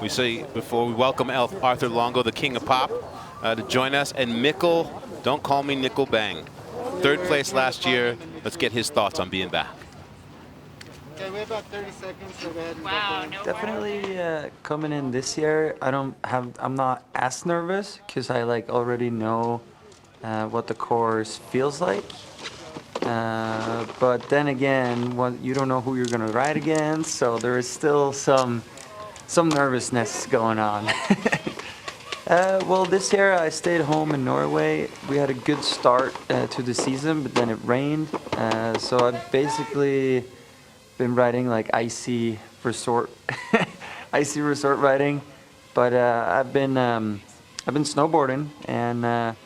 We say before we welcome Arthur Longo, the king of pop, to join us. And Mikkel, don't call me Nickel Bang. Third place last year. Let's get his thoughts on being back. Okay, we have about 30 seconds. So go ahead and Wow, no Definitely coming in this year, I'm not as nervous because I already know what the course feels like. But then again, you don't know who you're gonna ride against, so there is still some nervousness going on. Well, this year I stayed home in Norway. We had a good start to the season, but then it rained, so I've basically been riding icy resort riding, but I've been snowboarding, and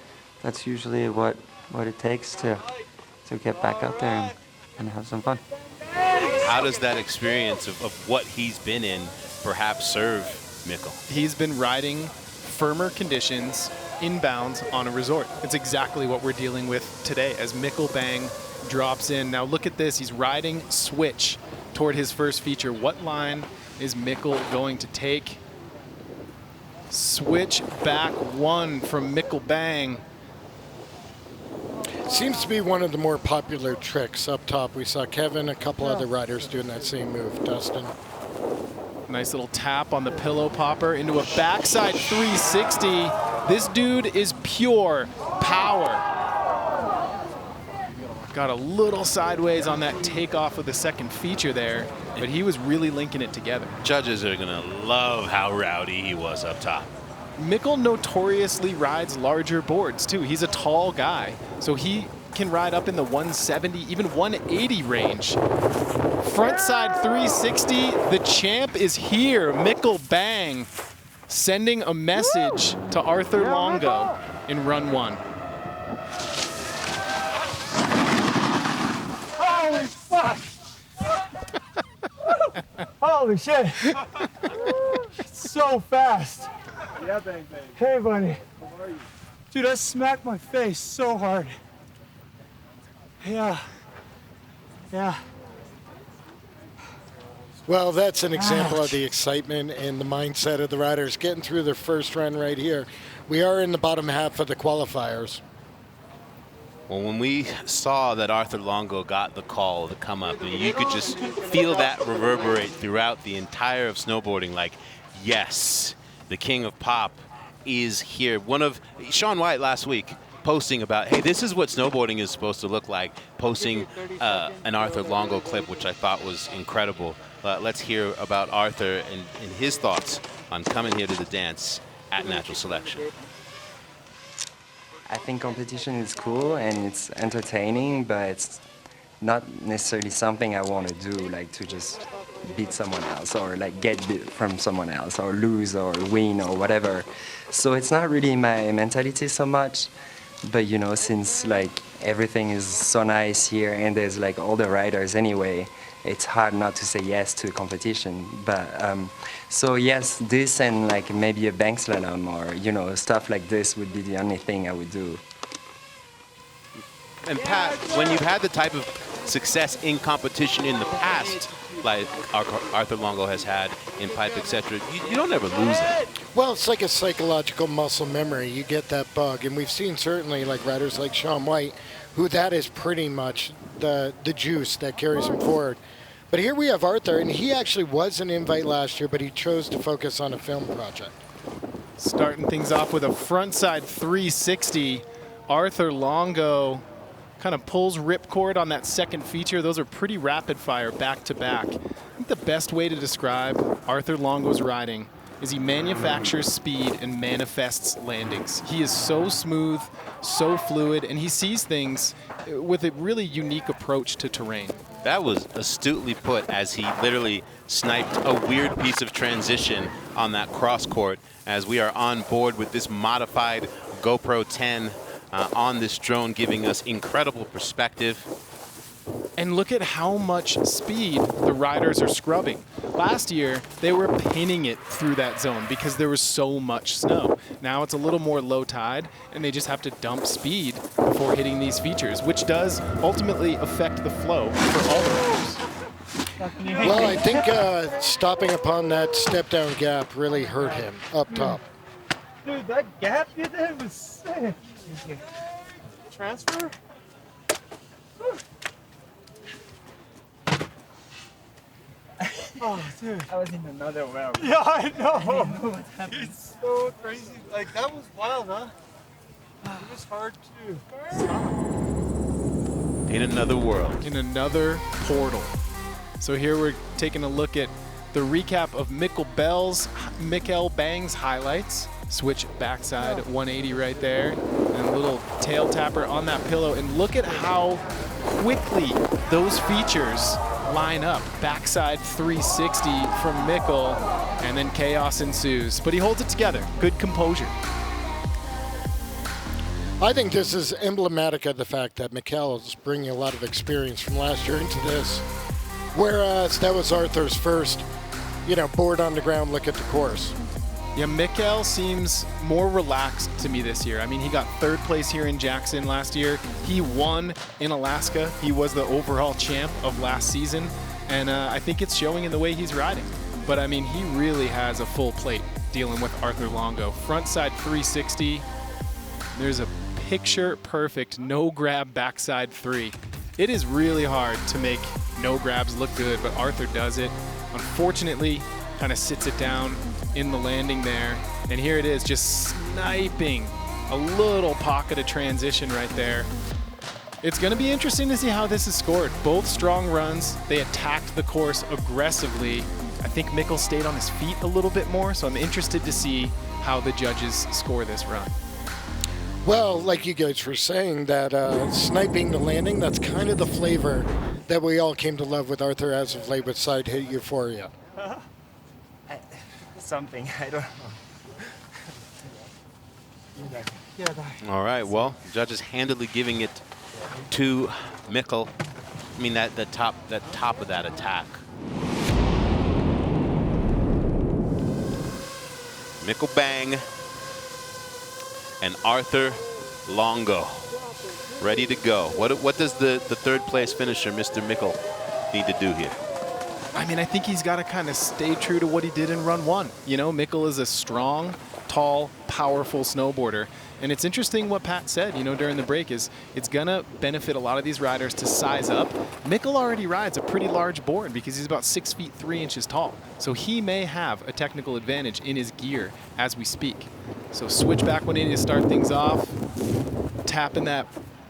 that's usually what it takes to get back out there and have some fun. How does that experience of what he's been in perhaps serve Mikkel? He's been riding firmer conditions inbound on a resort. It's exactly what we're dealing with today as Mikkel Bang drops in. Now look at this, he's riding switch toward his first feature. What line is Mikkel going to take? Switch back one from Mikkel Bang. Seems to be one of the more popular tricks up top. We saw Kevin, a couple other riders doing that same move. Dustin. Nice little tap on the pillow popper into a backside 360. This dude is pure power. Got a little sideways on that takeoff of the second feature there, but he was really linking it together. Judges are gonna love how rowdy he was up top. Mikkel notoriously rides larger boards too. He's a tall guy, so he can ride up in the 170, even 180 range. Frontside 360, the champ is here. Mikkel Bang sending a message to Arthur Longo in run one. Holy fuck! Holy shit! So fast. Yeah, Bang Bang. Hey, buddy. How are you? Dude, I smacked my face so hard. Yeah. Yeah. Well, that's an example of the excitement and the mindset of the riders getting through their first run right here. We are in the bottom half of the qualifiers. Well, when we saw that Arthur Longo got the call to come up, and you could just feel that reverberate throughout the entire of snowboarding, like, yes, the king of pop is here. One of Sean White last week posting about, hey, this is what snowboarding is supposed to look like, posting an Arthur Longo clip, which I thought was incredible. Let's hear about Arthur and his thoughts on coming here to the dance at Natural Selection. I think competition is cool and it's entertaining, but it's not necessarily something I want to do, like to just beat someone else or get beat from someone else or lose or win or whatever. So it's not really my mentality so much. But since everything is so nice here and there's all the riders anyway, it's hard not to say yes to competition. But so yes, this and maybe a bank slalom or stuff like this would be the only thing I would do. And Pat, when you've had the type of success in competition in the past, like Arthur Longo has had in pipe, etc., you don't ever lose it. Well, it's like a psychological muscle memory. You get that bug, and we've seen certainly riders like Sean White, who that is pretty much the juice that carries him forward. But here we have Arthur, and he actually was an invite last year, but he chose to focus on a film project. Starting things off with a frontside 360. Arthur Longo kind of pulls ripcord on that second feature. Those are pretty rapid fire back to back. I think the best way to describe Arthur Longo's riding is he manufactures speed and manifests landings. He is so smooth, so fluid, and he sees things with a really unique approach to terrain. That was astutely put as he literally sniped a weird piece of transition on that cross court as we are on board with this modified GoPro 10 on this drone, giving us incredible perspective. And look at how much speed the riders are scrubbing. Last year, they were pinning it through that zone because there was so much snow. Now it's a little more low tide, and they just have to dump speed before hitting these features, which does ultimately affect the flow for all the riders. Well, I think stopping upon that step down gap really hurt him up top. Dude, that gap you did was sick. Transfer? Oh, dude. I was in another realm. Yeah, I know. I didn't know what happened. It's so crazy. Like, that was wild, huh? It was hard to stop. In another world. In another portal. So here we're taking a look at the recap of Mikkel Bang's highlights. Switch backside 180 right there. And a little tail tapper on that pillow. And look at how quickly those features line up. Backside 360 from Mikkel, and then chaos ensues. But he holds it together. Good composure. I think this is emblematic of the fact that Mikkel is bringing a lot of experience from last year into this, whereas that was Arthur's first, board on the ground look at the course. Yeah, Mikkel seems more relaxed to me this year. I mean, he got third place here in Jackson last year. He won in Alaska. He was the overall champ of last season, and I think it's showing in the way he's riding. But I mean, he really has a full plate dealing with Arthur Longo. Frontside 360. There's a picture perfect no grab backside 3. It is really hard to make no grabs look good, but Arthur does it. Unfortunately, kind of sits it down in the landing there. And here it is, just sniping a little pocket of transition right there. It's going to be interesting to see how this is scored. Both strong runs. They attacked the course aggressively. I think Mikkel stayed on his feet a little bit more, so I'm interested to see how the judges score this run. Well, like you guys were saying, that sniping the landing, that's kind of the flavor that we all came to love with Arthur as of late with side hit euphoria. Something, I don't know. All right, well, judges handily giving it to Mikkel. I mean, the top of that attack. Mikkel Bang and Arthur Longo ready to go. What does the third place finisher, Mr. Mikkel, need to do here? I mean, I think he's got to kind of stay true to what he did in run 1. Mikkel is a strong, tall, powerful snowboarder. And it's interesting what Pat said, during the break is it's going to benefit a lot of these riders to size up. Mikkel already rides a pretty large board because he's about 6 feet 3 inches tall. So he may have a technical advantage in his gear as we speak. So switch back 180 to start things off. Tapping that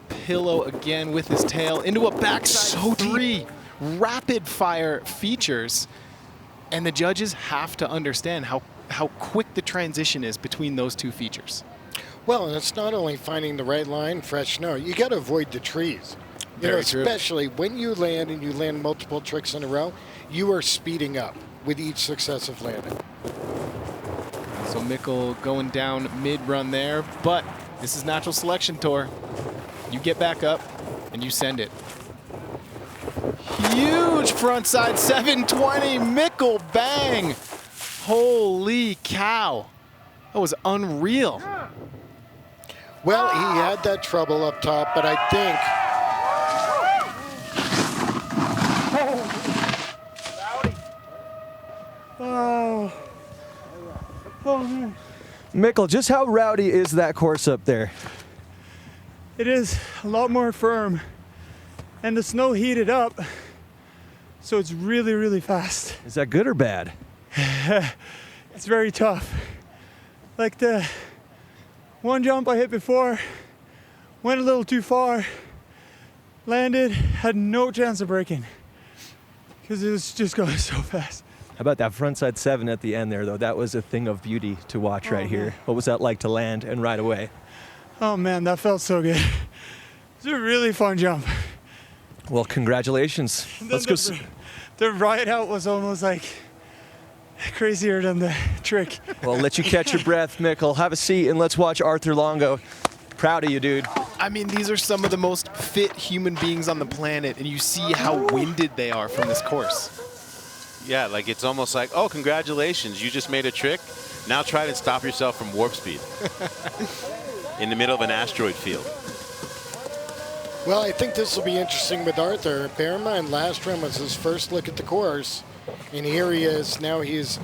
pillow again with his tail into a backside 3. Rapid fire features, and the judges have to understand how quick the transition is between those two features. Well, and it's not only finding the right line, fresh snow, you got to avoid the trees. Very true. Especially when you land and you land multiple tricks in a row, you are speeding up with each successive landing. So Mikkel going down mid-run there, but this is natural selection tour. You get back up and you send it. Huge frontside 720, Mikkel Bang. Holy cow. That was unreal. Well, he had that trouble up top, but I think man. Mikkel, just how rowdy is that course up there? It is a lot more firm, and the snow heated up, so it's really, really fast. Is that good or bad? It's very tough. Like the one jump I hit before, went a little too far, landed, had no chance of braking because it was just going so fast. How about that frontside 7 at the end there, though? That was a thing of beauty to watch right here. What was that like to land and ride away? Oh man, that felt so good. It's a really fun jump. Well, congratulations. Let's go. The ride out was almost like crazier than the trick. Well, let you catch your breath, Mikkel. Have a seat and let's watch Arthur Longo. Proud of you, dude. I mean, these are some of the most fit human beings on the planet, and you see how winded they are from this course. Yeah, like it's almost like, oh, congratulations, you just made a trick. Now try to stop yourself from warp speed in the middle of an asteroid field. Well, I think this will be interesting with Arthur. Bear in mind, last run was his first look at the course, and here he is. Now he's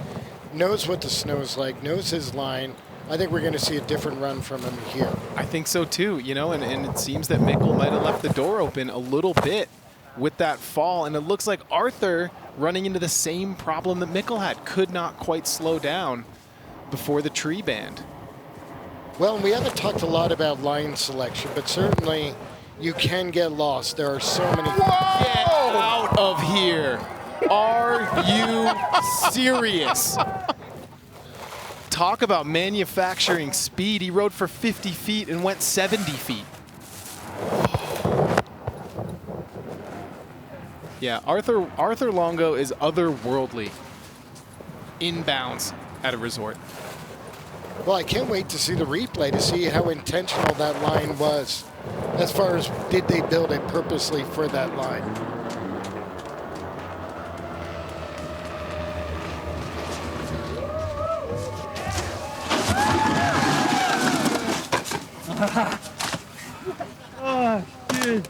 knows what the snow's like, knows his line. I think we're going to see a different run from him here. I think so too, you know, and it seems that Mikkel might have left the door open a little bit with that fall, and it looks like Arthur running into the same problem that Mikkel had, could not quite slow down before the tree band. Well, we haven't talked a lot about line selection, but certainly you can get lost. There are so many. Get out of here. Are you serious? Talk about manufacturing speed. He rode for 50 feet and went 70 feet. Yeah, Arthur Longo is otherworldly inbounds at a resort. Well, I can't wait to see the replay to see how intentional that line was. As far as did they build it purposely for that line? Oh, dude.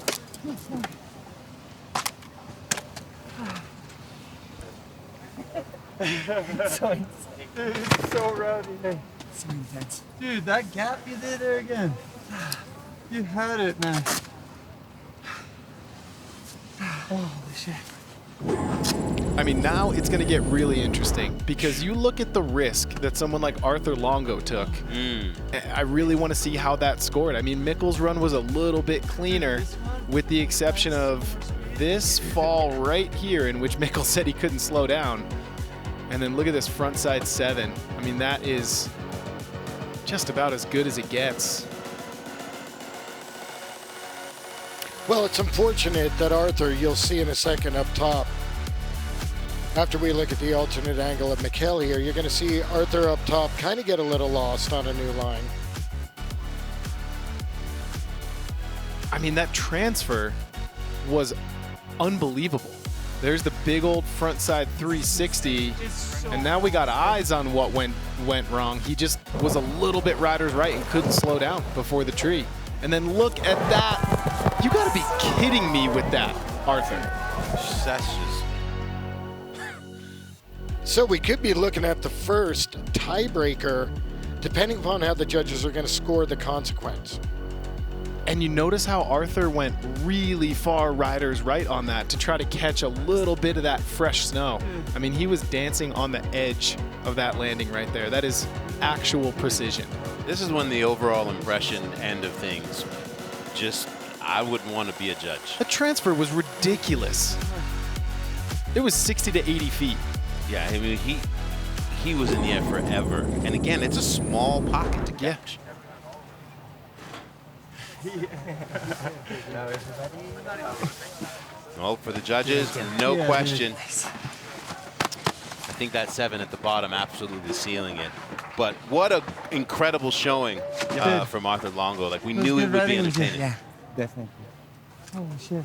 So insane. Dude, it's so rowdy. So intense. Dude, that gap you did there again. You had it, man. Holy shit. I mean, now it's going to get really interesting because you look at the risk that someone like Arthur Longo took. I really want to see how that scored. I mean, Mikkel's run was a little bit cleaner with the exception of this fall right here in which Mikkel said he couldn't slow down. And then look at this front side 7. I mean, that is just about as good as it gets. Well, it's unfortunate that Arthur, you'll see in a second up top, after we look at the alternate angle of Mikkel here, you're going to see Arthur up top kind of get a little lost on a new line. I mean, that transfer was unbelievable. There's the big old front side 360, and now we got eyes on what went wrong. He just was a little bit rider's right and couldn't slow down before the tree. And then look at that. You gotta be kidding me with that, Arthur. That's just... So we could be looking at the first tiebreaker, depending upon how the judges are going to score the consequence. And you notice how Arthur went really far rider's right on that to try to catch a little bit of that fresh snow. I mean, he was dancing on the edge of that landing right there. That is actual precision. This is when the overall impression end of things just, I wouldn't want to be a judge. The transfer was ridiculous. It was 60 to 80 feet. Yeah, I mean, he was in the air forever. And again, it's a small pocket to catch. Oh, for the judges, no question. I think that 7 at the bottom absolutely sealing it. But what an incredible showing from Arthur Longo. Like, we knew it would be entertaining. Yeah, definitely. Holy shit.